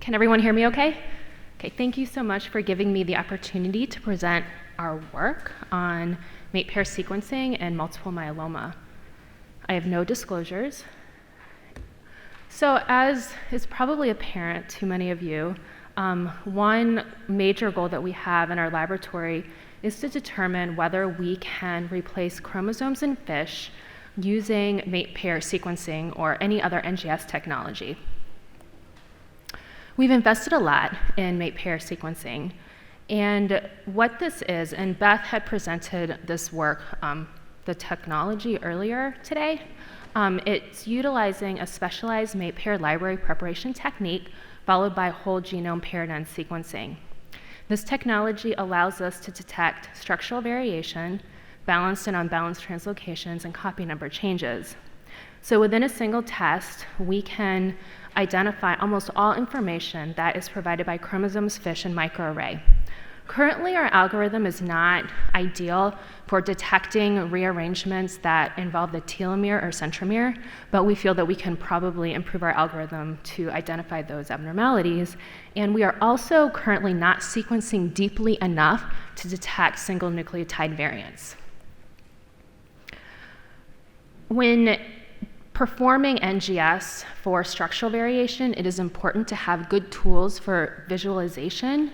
Can everyone hear me okay? Okay, thank you so much for giving me the opportunity to present our work on mate pair sequencing and multiple myeloma. I have no disclosures. So as is probably apparent to many of you, one major goal that we have in our laboratory is to determine whether we can replace chromosomes in fish using mate pair sequencing or any other NGS technology. We've invested a lot in mate pair sequencing, and what this is, and Beth had presented this work, the technology earlier today. It's utilizing a specialized mate pair library preparation technique followed by whole genome paired end sequencing. This technology allows us to detect structural variation, balanced and unbalanced translocations, and copy number changes. So within a single test, we can identify almost all information that is provided by chromosomes, fish, and microarray. Currently, our algorithm is not ideal for detecting rearrangements that involve the telomere or centromere, but we feel that we can probably improve our algorithm to identify those abnormalities. And we are also currently not sequencing deeply enough to detect single nucleotide variants. When performing NGS for structural variation, it is important to have good tools for visualization.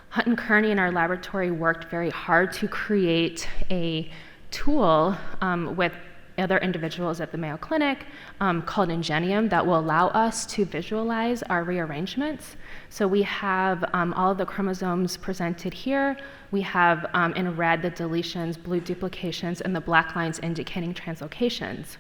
Hunt and Kearney in our laboratory worked very hard to create a tool with other individuals at the Mayo Clinic called Ingenium that will allow us to visualize our rearrangements. So we have all of the chromosomes presented here. We have in red the deletions, blue duplications, and the black lines indicating translocations.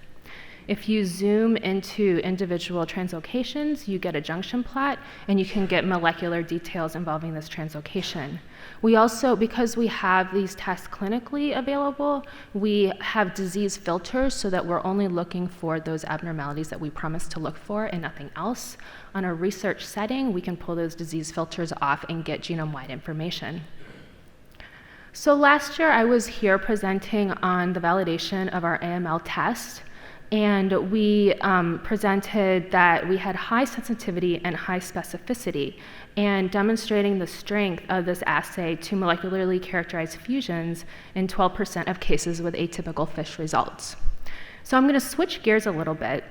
If you zoom into individual translocations, you get a junction plot, and you can get molecular details involving this translocation. We also, because we have these tests clinically available, we have disease filters so that we're only looking for those abnormalities that we promise to look for and nothing else. On a research setting, we can pull those disease filters off and get genome-wide information. So last year, I was here presenting on the validation of our AML test. And we presented that we had high sensitivity and high specificity, and demonstrating the strength of this assay to molecularly characterize fusions in 12% of cases with atypical FISH results. So I'm going to switch gears a little bit,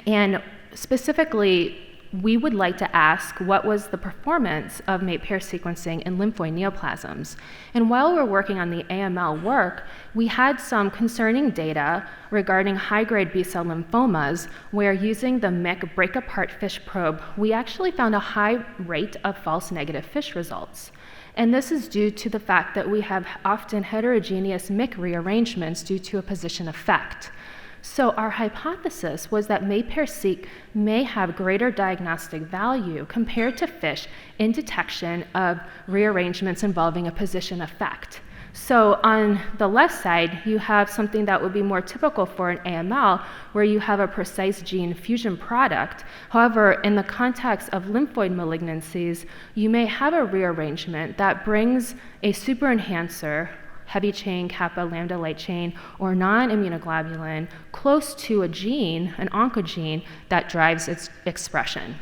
and specifically, we would like to ask what was the performance of mate pair sequencing in lymphoid neoplasms. And while we're working on the AML work, we had some concerning data regarding high-grade B-cell lymphomas, where using the MYC break-apart FISH probe, we actually found a high rate of false negative FISH results. And this is due to the fact that we have often heterogeneous MYC rearrangements due to a position effect. So our hypothesis was that mate pair seq may have greater diagnostic value compared to FISH in detection of rearrangements involving a position effect. So on the left side, you have something that would be more typical for an AML, where you have a precise gene fusion product. However, in the context of lymphoid malignancies, you may have a rearrangement that brings a superenhancer, heavy chain, kappa, lambda light chain, or non-immunoglobulin close to a gene, an oncogene, that drives its expression.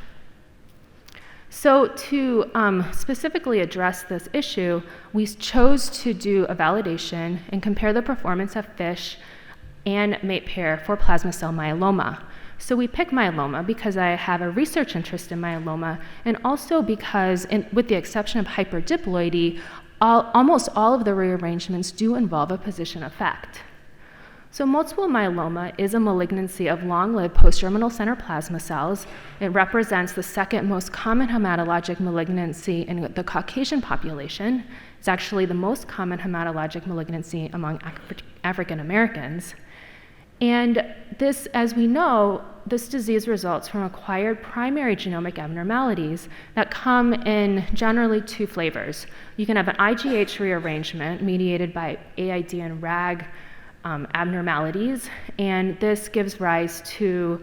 So to specifically address this issue, we chose to do a validation and compare the performance of FISH and mate pair for plasma cell myeloma. So we picked myeloma because I have a research interest in myeloma, and also because, with the exception of hyperdiploidy, almost all of the rearrangements do involve a position effect. So multiple myeloma is a malignancy of long-lived post-germinal center plasma cells. It represents the second most common hematologic malignancy in the Caucasian population. It's actually the most common hematologic malignancy among African Americans. And this, as we know, this disease results from acquired primary genomic abnormalities that come in generally two flavors. You can have an IGH rearrangement mediated by AID and RAG abnormalities, and this gives rise to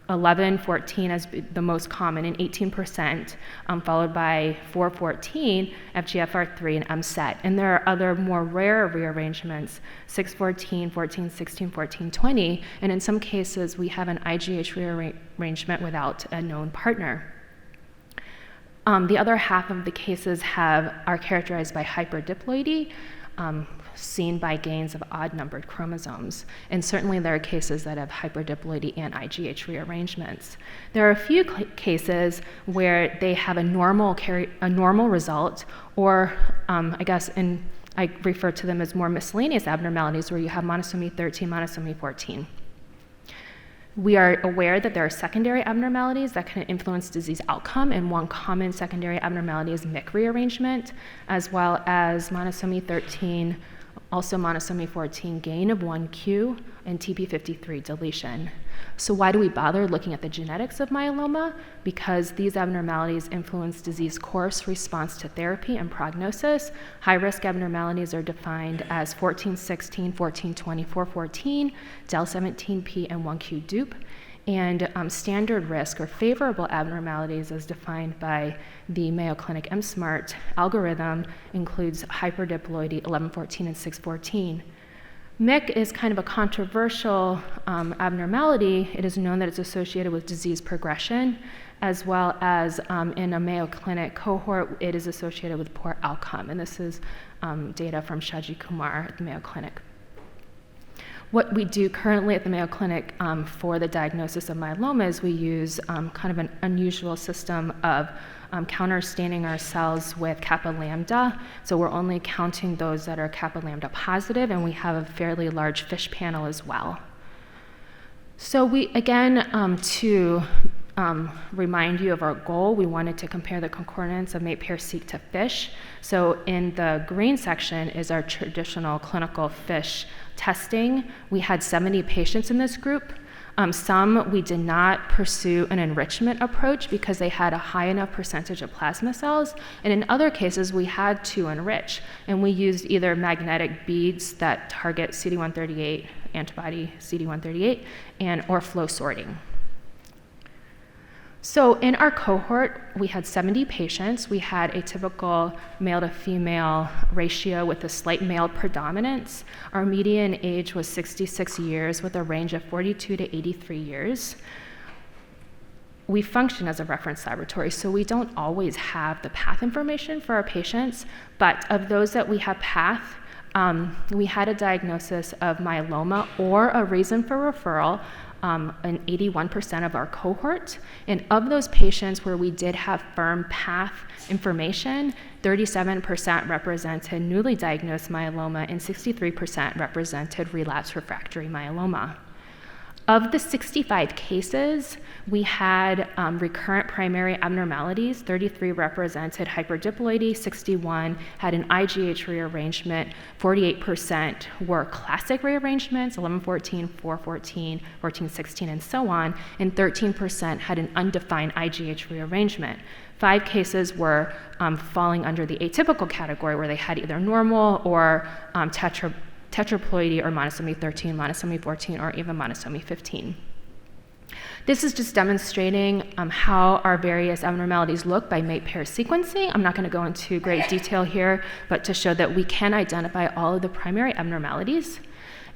11, 14 as the most common in 18%, followed by 4, 14, FGFR3, and MSET. And there are other more rare rearrangements, 6, 14, 14, 16, 14, 20, and in some cases we have an IGH rearrangement without a known partner. The other half of the cases are characterized by hyperdiploidy, seen by gains of odd-numbered chromosomes. And certainly there are cases that have hyperdiploidy and IGH rearrangements. There are a few cases where they have a normal result, or I refer to them as more miscellaneous abnormalities, where you have monosomy 13, monosomy 14. We are aware that there are secondary abnormalities that can influence disease outcome, and one common secondary abnormality is MYC rearrangement, as well as monosomy 13, also monosomy 14, gain of 1q, and TP53 deletion. So why do we bother looking at the genetics of myeloma? Because these abnormalities influence disease course, response to therapy, and prognosis. High-risk abnormalities are defined as 1416, 1424, 14, del17p, and 1q dupe. And standard risk or favorable abnormalities, as defined by the Mayo Clinic MSMART algorithm, includes hyperdiploidy 1114 and 614. MYC is kind of a controversial abnormality. It is known that it's associated with disease progression, as well as in a Mayo Clinic cohort, it is associated with poor outcome. And this is data from Shaji Kumar at the Mayo Clinic. What we do currently at the Mayo Clinic for the diagnosis of myeloma is we use kind of an unusual system of counterstaining our cells with kappa lambda. So we're only counting those that are kappa lambda positive, and we have a fairly large FISH panel as well. So we, again, to remind you of our goal, we wanted to compare the concordance of MAPE-PAIR-seq to FISH. So in the green section is our traditional clinical FISH testing. We had 70 patients in this group. Some we did not pursue an enrichment approach because they had a high enough percentage of plasma cells, and in other cases we had to enrich, and we used either magnetic beads that target CD138, antibody CD138, or flow sorting. So in our cohort, we had 70 patients. We had a typical male to female ratio with a slight male predominance. Our median age was 66 years with a range of 42 to 83 years. We function as a reference laboratory, so we don't always have the path information for our patients, but of those that we have path, we had a diagnosis of myeloma or a reason for referral in 81% of our cohort. And of those patients where we did have firm path information, 37% represented newly diagnosed myeloma and 63% represented relapsed refractory myeloma. Of the 65 cases, we had recurrent primary abnormalities. 33 represented hyperdiploidy, 61 had an IGH rearrangement, 48% were classic rearrangements, 1114, 414, 1416, and so on, and 13% had an undefined IGH rearrangement. 5 cases were falling under the atypical category, where they had either normal or tetraploidy or monosomy 13, monosomy 14, or even monosomy 15. This is just demonstrating how our various abnormalities look by MAPE-PAIR sequencing. I'm not going to go into great detail here, but to show that we can identify all of the primary abnormalities.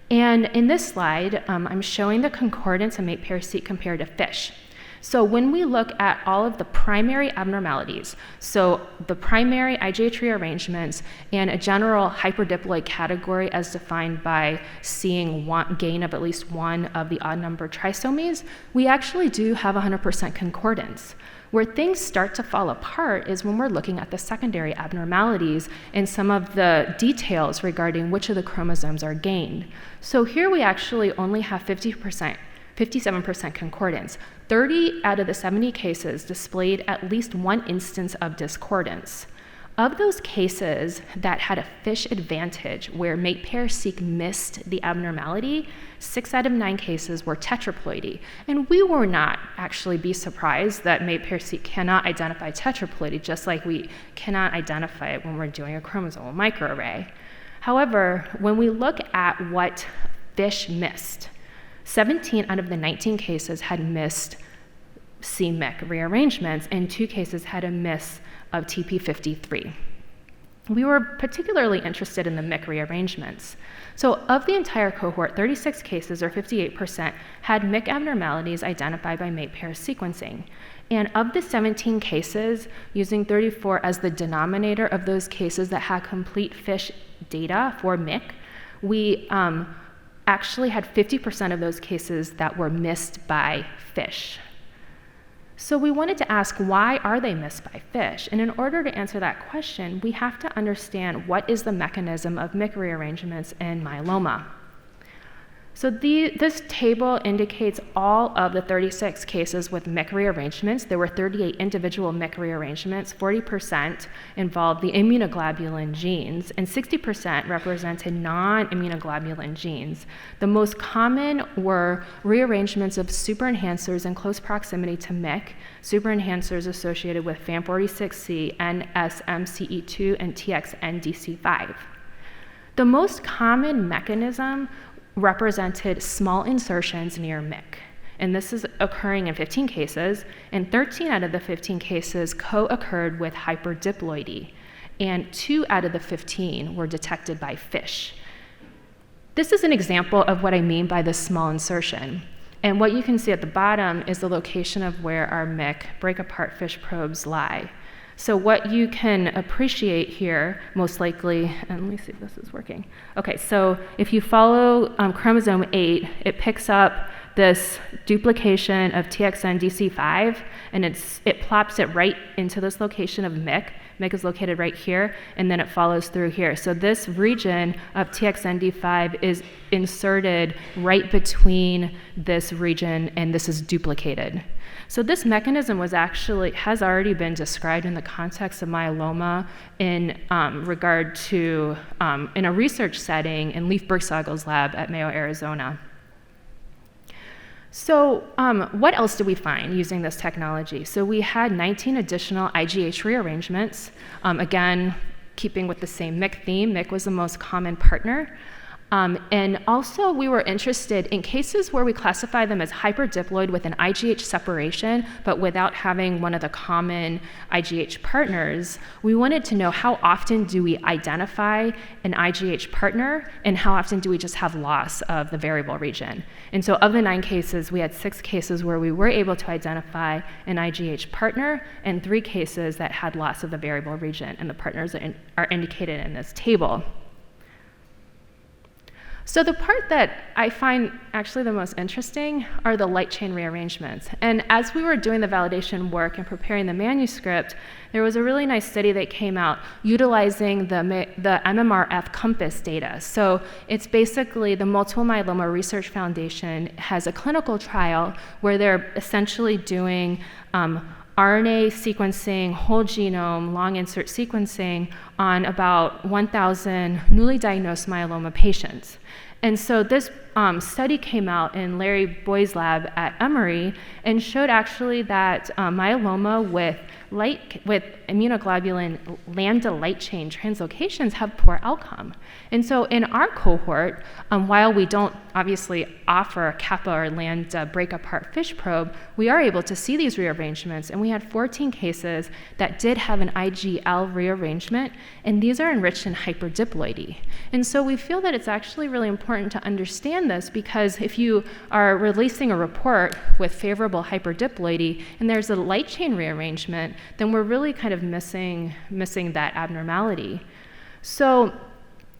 And in this slide, I'm showing the concordance of MAPE-PAIR-seq compared to FISH. So when we look at all of the primary abnormalities, so the primary IGH rearrangements and a general hyperdiploid category as defined by seeing one gain of at least one of the odd number trisomies, we actually do have 100% concordance. Where things start to fall apart is when we're looking at the secondary abnormalities and some of the details regarding which of the chromosomes are gained. So here we actually only have 57% concordance. 30 out of the 70 cases displayed at least one instance of discordance. Of those cases that had a FISH advantage, where MAPE-PAIR-seq missed the abnormality, 6 out of 9 cases were tetraploidy. And we will not actually be surprised that MAPE-PAIR-seq cannot identify tetraploidy, just like we cannot identify it when we're doing a chromosomal microarray. However, when we look at what FISH missed, 17 out of the 19 cases had missed c-MYC rearrangements, and 2 cases had a miss of TP53. We were particularly interested in the MYC rearrangements. So of the entire cohort, 36 cases, or 58%, had MYC abnormalities identified by MAPE-PAIR sequencing. And of the 17 cases, using 34 as the denominator of those cases that had complete FISH data for MYC, we actually had 50% of those cases that were missed by FISH. So we wanted to ask, why are they missed by FISH? And in order to answer that question, we have to understand what is the mechanism of MYC rearrangements in myeloma. So this table indicates all of the 36 cases with MYC rearrangements. There were 38 individual MYC rearrangements, 40% involved the immunoglobulin genes, and 60% represented non-immunoglobulin genes. The most common were rearrangements of superenhancers in close proximity to MYC, superenhancers associated with FAM46C, NSMCE2, and TXNDC5. The most common mechanism represented small insertions near MYC. And this is occurring in 15 cases, and 13 out of the 15 cases co-occurred with hyperdiploidy, and 2 out of the 15 were detected by FISH. This is an example of what I mean by this small insertion. And what you can see at the bottom is the location of where our MYC break-apart FISH probes lie. So what you can appreciate here, most likely, and let me see if this is working. Okay, so if you follow chromosome 8, it picks up this duplication of TXN-DC5, and it plops it right into this location of MYC. MYC is located right here, and then it follows through here. So this region of TXN-D5 is inserted right between this region, and this is duplicated. So this mechanism has already been described in the context of myeloma in regard to, in a research setting in Leif Bergsagel's lab at Mayo, Arizona. So what else did we find using this technology? So we had 19 additional IGH rearrangements. Again, keeping with the same MYC theme, MYC was the most common partner. And also we were interested in cases where we classify them as hyperdiploid with an IGH separation, but without having one of the common IGH partners. We wanted to know how often do we identify an IGH partner, and how often do we just have loss of the variable region. And so of the 9 cases, we had 6 cases where we were able to identify an IGH partner, and 3 cases that had loss of the variable region, and the partners are indicated in this table. So the part that I find actually the most interesting are the light chain rearrangements. And as we were doing the validation work and preparing the manuscript, there was a really nice study that came out utilizing the MMRF COMPASS data. So it's basically the Multiple Myeloma Research Foundation has a clinical trial where they're essentially doing RNA sequencing, whole genome, long insert sequencing on about 1,000 newly diagnosed myeloma patients. And so this study came out in Larry Boy's lab at Emory and showed actually that myeloma with immunoglobulin lambda light chain translocations have poor outcome. And so in our cohort, while we don't obviously offer a kappa or lambda break-apart FISH probe, we are able to see these rearrangements, and we had 14 cases that did have an IGL rearrangement, and these are enriched in hyperdiploidy. And so we feel that it's actually really important to understand this, because if you are releasing a report with favorable hyperdiploidy and there's a light chain rearrangement, then we're really kind of missing that abnormality. So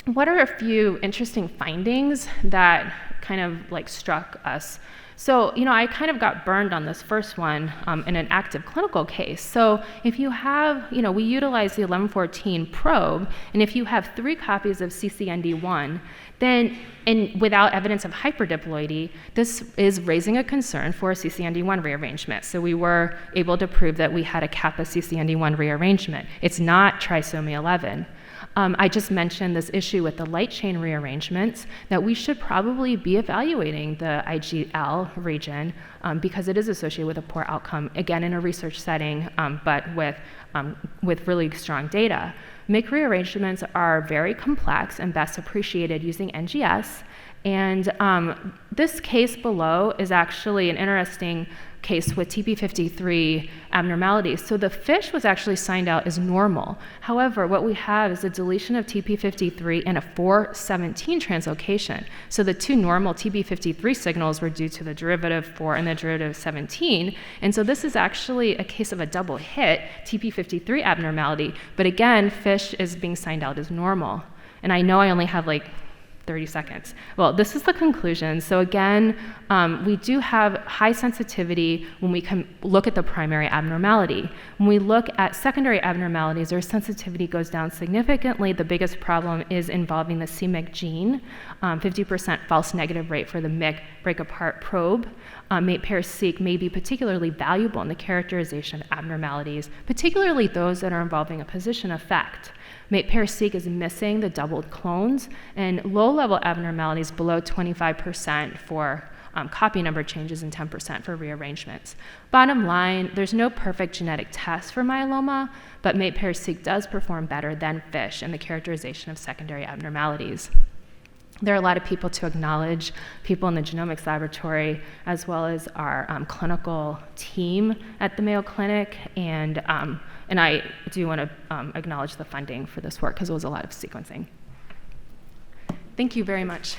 what are a few interesting findings that kind of like struck us? So, I kind of got burned on this first one in an active clinical case. So if you have, we utilize the 1114 probe, and if you have 3 copies of CCND1, then, and without evidence of hyperdiploidy, this is raising a concern for a CCND1 rearrangement. So we were able to prove that we had a kappa CCND1 rearrangement. It's not trisomy 11. I just mentioned this issue with the light chain rearrangements, that we should probably be evaluating the IGL region because it is associated with a poor outcome, again in a research setting, but with really strong data. MYC rearrangements are very complex and best appreciated using NGS. And this case below is actually an interesting case with TP53 abnormalities. So the fish was actually signed out as normal. However, what we have is a deletion of TP53 and a 417 translocation. So the two normal TP53 signals were due to the derivative 4 and the derivative 17. And so this is actually a case of a double hit, TP53 abnormality. But again, fish is being signed out as normal. And I know I only have like 30 seconds. Well, this is the conclusion. So again, we do have high sensitivity when we can look at the primary abnormality. When we look at secondary abnormalities, our sensitivity goes down significantly. The biggest problem is involving the c-MYC gene, 50% false negative rate for the MYC break-apart probe. MATE-PAIR-seq may be particularly valuable in the characterization of abnormalities, particularly those that are involving a position effect. MATE-PAIR-seq is missing the doubled clones, and low-level abnormalities below 25% for copy number changes and 10% for rearrangements. Bottom line, there's no perfect genetic test for myeloma, but MATE-PAIR-seq does perform better than FISH in the characterization of secondary abnormalities. There are a lot of people to acknowledge, people in the genomics laboratory, as well as our clinical team at the Mayo Clinic, and I do want to acknowledge the funding for this work because it was a lot of sequencing. Thank you very much.